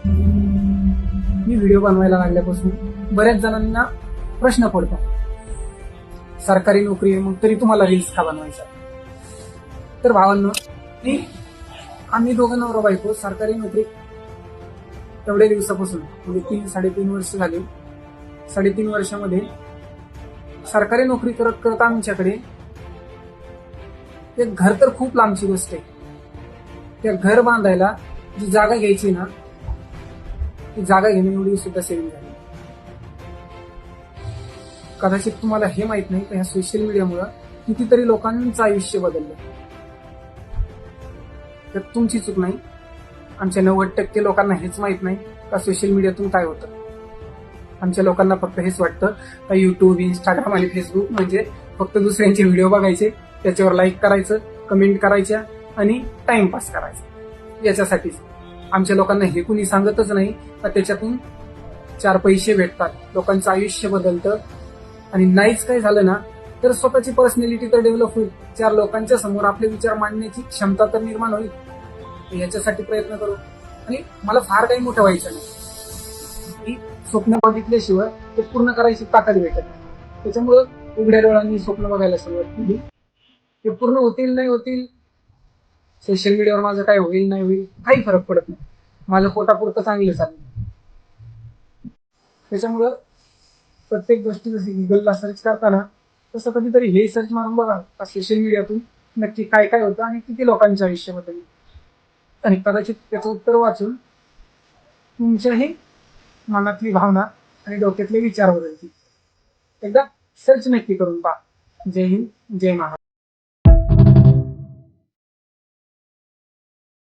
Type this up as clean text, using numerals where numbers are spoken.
मी video बनवायला लागल्यापासून बऱ्याच जणांना प्रश्न पडतो, सरकारी नोकरी आहे मग तरी तुम्हाला रील्स का बनवायचा? तर भावांनो, आम्ही दोघं नवरा बायको सरकारी नोकरी एवढ्या दिवसापासून म्हणजे 3-3.5 वर्ष झाली. 3.5 वर्षामध्ये सरकारी नोकरी करत करत आमच्याकडे एक घर तर खूप लांबची गोष्ट आहे. त्या घर बांधायला जी जागा घ्यायची ना, ती जागा घेणे एवढी सुद्धा सेविंग झाली. कदाचित तुम्हाला हे माहित नाही पण ह्या सोशल मीडियामुळे कितीतरी लोकांचं आयुष्य बदललं. तर तुमची चूक नाही. आमच्या 90% लोकांना हेच माहित नाही का सोशल मीडियातून काय होतं. आमच्या लोकांना फक्त हेच वाटतं का युट्यूब, इंस्टाग्राम आणि फेसबुक म्हणजे फक्त दुसऱ्यांचे व्हिडिओ बघायचे, त्याच्यावर लाईक करायचं, कमेंट करायच्या आणि टाइमपास करायचा. याच्यासाठीच आमच्या लोकांना हे कुणी सांगतच नाही का त्याच्यातून 4 पैसे भेटतात, लोकांचं आयुष्य बदलतं. आणि नाहीच काय झालं ना तर स्वतःची पर्सनॅलिटी तर डेव्हलप होईल, 4 लोकांच्या समोर आपले विचार मांडण्याची क्षमता तर निर्माण होईल. याच्यासाठी प्रयत्न करू. आणि मला फार काही मोठं व्हायचं नाही. मी स्वप्न बघितल्याशिवाय ते पूर्ण करायची ताकद भेटत नाही. त्याच्यामुळं उघड्या डोळ्यांनी स्वप्न बघायला सुरुवात केली. ते पूर्ण होतील नाही होतील, सोशल मीडियावर माझं काय होईल नाही होईल काही फरक पडत नाही. माझं पोटापुरतं चांगलं चाललं. त्याच्यामुळं प्रत्येक गोष्टी जशी गुगलला सर्च करताना तसं कधीतरी हे सर्च मारून बघा का सोशल मीडियातून नक्की काय काय होतं आणि किती लोकांच्या आयुष्याबद्दल. आणि कदाचित त्याचं उत्तर वाचून तुमच्याही मनातली भावना आणि डोक्यातले विचार बदलतील. एकदा सर्च नक्की करून पहा. जय हिंद, जय महाराष्ट्र.